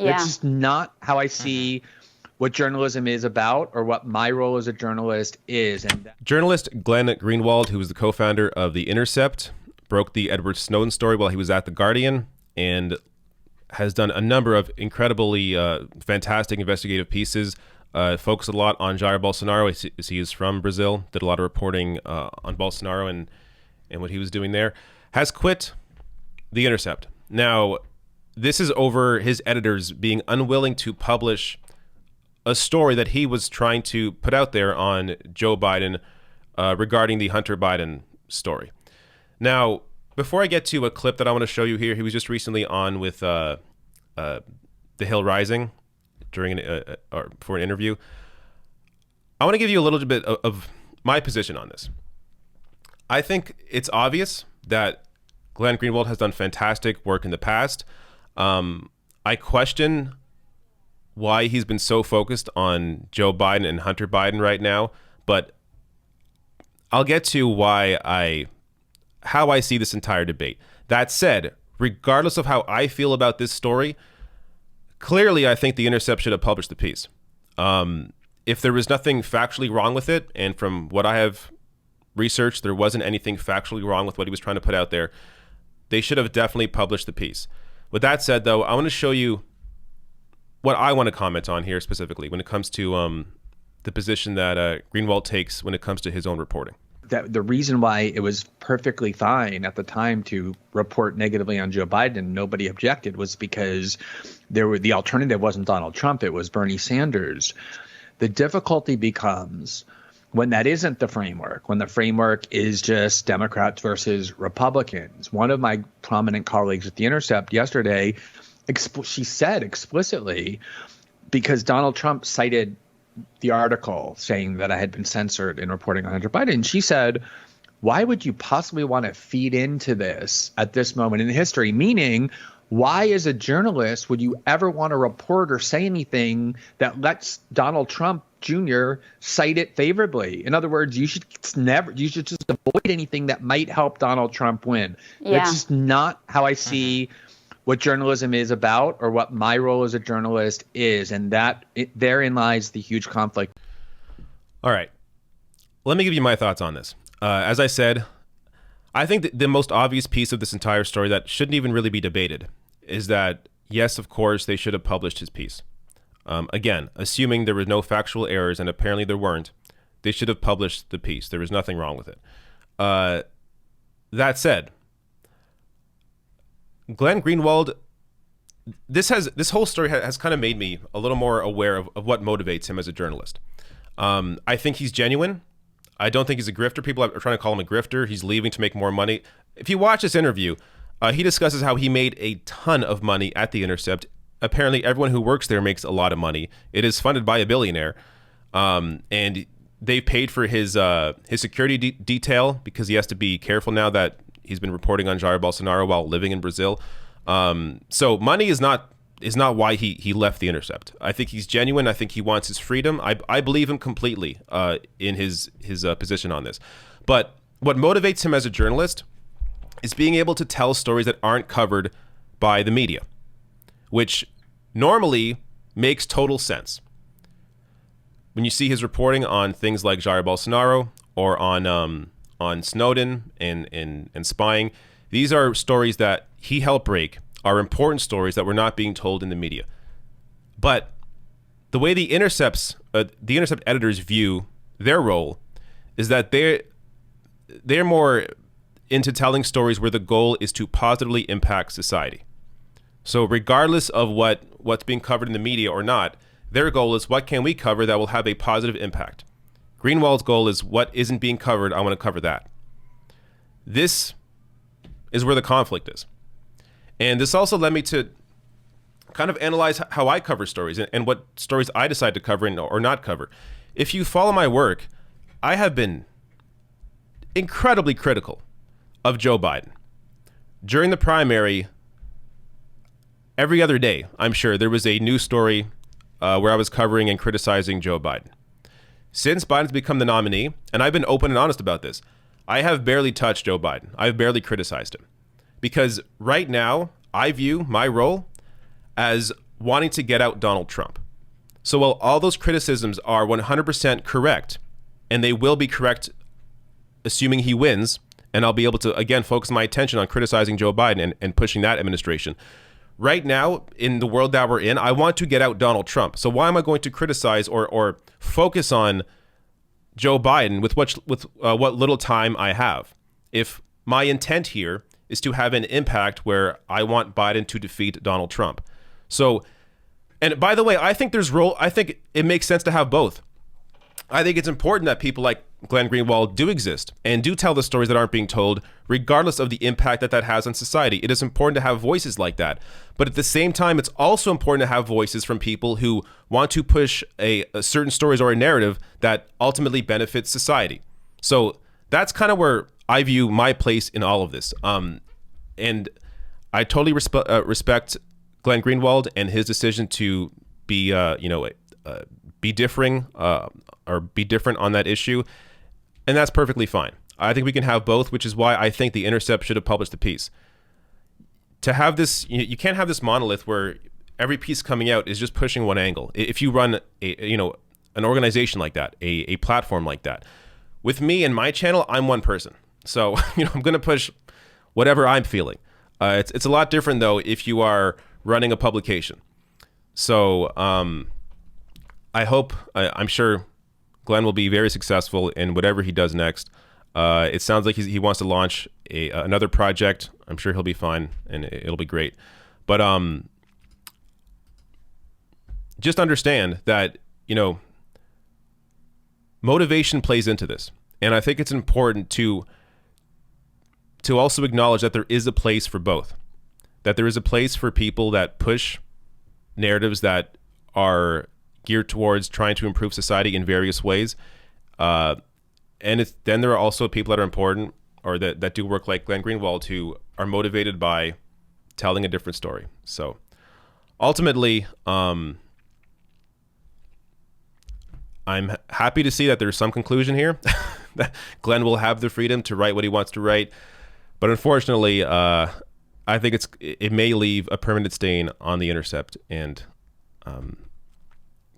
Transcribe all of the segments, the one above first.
That's just not how I see what journalism is about or what my role as a journalist is. And journalist Glenn Greenwald, who was the co-founder of The Intercept, broke the Edward Snowden story while he was at The Guardian and has done a number of incredibly fantastic investigative pieces, focused a lot on Jair Bolsonaro, as he is from Brazil, did a lot of reporting on Bolsonaro and what he was doing there, has quit The Intercept. Now, this is over his editors being unwilling to publish a story that he was trying to put out there on Joe Biden regarding the Hunter Biden story. Now, before I get to a clip that I want to show you here, he was just recently on with The Hill Rising during for an interview. I want to give you a little bit of my position on this. I think it's obvious that Glenn Greenwald has done fantastic work in the past. I question why he's been so focused on Joe Biden and Hunter Biden right now, but I'll get to how I see this entire debate. That said, regardless of how I feel about this story, clearly I think The Intercept should have published the piece. If there was nothing factually wrong with it, and from what I have researched, there wasn't anything factually wrong with what he was trying to put out there, they should have definitely published the piece. With that said, though, I want to show you what I want to comment on here specifically when it comes to the position that Greenwald takes when it comes to his own reporting. The reason why it was perfectly fine at the time to report negatively on Joe Biden and nobody objected was because the alternative wasn't Donald Trump, it was Bernie Sanders. The difficulty becomes when that isn't the framework, when the framework is just Democrats versus Republicans. One of my prominent colleagues at The Intercept yesterday, she said explicitly, because Donald Trump cited the article saying that I had been censored in reporting on Hunter Biden, she said, why would you possibly want to feed into this at this moment in history? Meaning, why as a journalist would you ever want to report or say anything that lets Donald Trump Jr. cite it favorably? In other words, you should just avoid anything that might help Donald Trump win. Yeah. That's just not how I see what journalism is about or what my role as a journalist is. And therein lies the huge conflict. All right. Let me give you my thoughts on this. As I said, I think the most obvious piece of this entire story that shouldn't even really be debated is that, yes, of course, they should have published his piece. Again, assuming there were no factual errors, and apparently there weren't, they should have published the piece. There was nothing wrong with it. That said, Glenn Greenwald, this whole story has kind of made me a little more aware of what motivates him as a journalist. I think he's genuine. I don't think he's a grifter. People are trying to call him a grifter. He's leaving to make more money. If you watch this interview, he discusses how he made a ton of money at The Intercept. Apparently, everyone who works there makes a lot of money. It is funded by a billionaire, and they paid for his security detail because he has to be careful now that he's been reporting on Jair Bolsonaro while living in Brazil. So money is not why he left The Intercept. I think he's genuine. I think he wants his freedom. I believe him completely in his position on this. But what motivates him as a journalist is being able to tell stories that aren't covered by the media, which normally makes total sense. When you see his reporting on things like Jair Bolsonaro or on Snowden and spying, these are stories that he helped break, are important stories that were not being told in the media. But the way the Intercept editors view their role is that they're more into telling stories where the goal is to positively impact society. So regardless of what's being covered in the media or not, their goal is what can we cover that will have a positive impact. Greenwald's goal is what isn't being covered, I want to cover that. This is where the conflict is. And this also led me to kind of analyze how I cover stories and what stories I decide to cover or not cover. If you follow my work, I have been incredibly critical of Joe Biden. During the primary, every other day, I'm sure, there was a news story where I was covering and criticizing Joe Biden. Since Biden's become the nominee, and I've been open and honest about this, I have barely touched Joe Biden. I've barely criticized him. Because right now, I view my role as wanting to get out Donald Trump. So while all those criticisms are 100% correct, and they will be correct assuming he wins, and I'll be able to, again, focus my attention on criticizing Joe Biden and pushing that administration. Right now, in the world that we're in, I want to get out Donald Trump. So why am I going to criticize or focus on Joe Biden with what little time I have? If my intent here is to have an impact where I want Biden to defeat Donald Trump. So, and by the way, I think it makes sense to have both. I think it's important that people like Glenn Greenwald do exist and do tell the stories that aren't being told, regardless of the impact that has on society. It is important to have voices like that. But at the same time, it's also important to have voices from people who want to push a certain stories or a narrative that ultimately benefits society. So that's kind of where I view my place in all of this. And I totally respect Glenn Greenwald and his decision to be, be differing or be different on that issue. And that's perfectly fine. I think we can have both, which is why I think the Intercept should have published the piece. To have this, you can't have this monolith where every piece coming out is just pushing one angle. If you run an organization like that, a platform like that, with me and my channel, I'm one person. So, I'm going to push whatever I'm feeling. It's a lot different though if you are running a publication. So, I'm sure Glenn will be very successful in whatever he does next. It sounds like he wants to launch another project. I'm sure he'll be fine and it'll be great. But just understand that, motivation plays into this. And I think it's important to also acknowledge that there is a place for both. That there is a place for people that push narratives that are geared towards trying to improve society in various ways. And then there are also people that are important or that do work like Glenn Greenwald who are motivated by telling a different story. So ultimately, I'm happy to see that there's some conclusion here. That Glenn will have the freedom to write what he wants to write. But unfortunately, I think it may leave a permanent stain on the Intercept. And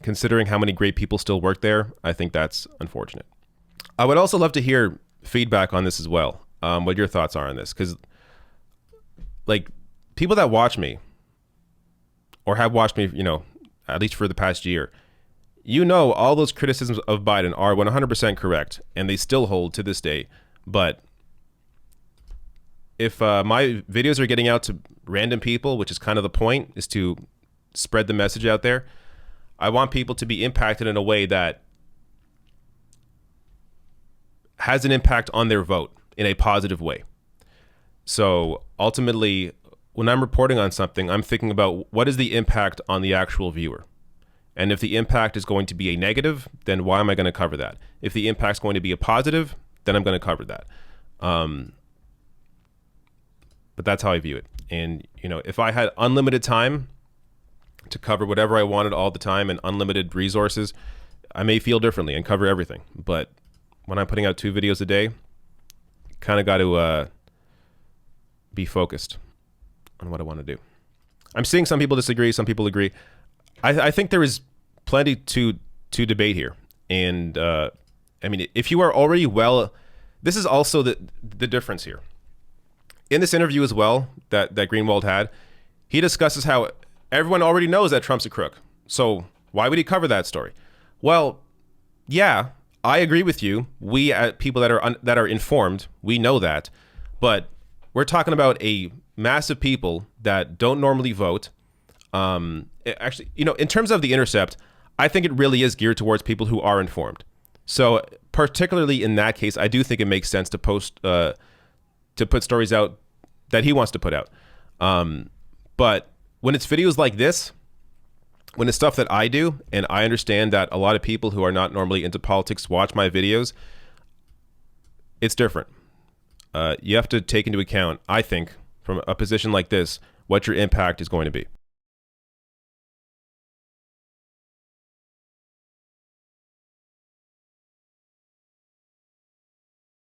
considering how many great people still work there, I think that's unfortunate. I would also love to hear feedback on this as well. What your thoughts are on this, because like people that watch me or have watched me, at least for the past year, all those criticisms of Biden are 100% correct and they still hold to this day. But if my videos are getting out to random people, which is kind of the point, is to spread the message out there, I want people to be impacted in a way that has an impact on their vote in a positive way. So ultimately, when I'm reporting on something, I'm thinking about what is the impact on the actual viewer. And if the impact is going to be a negative, then why am I going to cover that? If the impact is going to be a positive, then I'm going to cover that. But that's how I view it. And, if I had unlimited time to cover whatever I wanted all the time and unlimited resources, I may feel differently and cover everything. But when I'm putting out 2 videos a day, kind of got to be focused on what I want to do. I'm seeing some people disagree, some people agree. I think there is plenty to debate here. And if you are already this is also the difference here. In this interview as well that Greenwald had, he discusses how everyone already knows that Trump's a crook. So why would he cover that story? Well, yeah, I agree with you. We, people that are informed, we know that. But we're talking about a mass of people that don't normally vote. Actually, in terms of the Intercept, I think it really is geared towards people who are informed. So particularly in that case, I do think it makes sense to to put stories out that he wants to put out. But when it's videos like this, when it's stuff that I do, and I understand that a lot of people who are not normally into politics watch my videos, it's different. You have to take into account, I think, from a position like this, what your impact is going to be.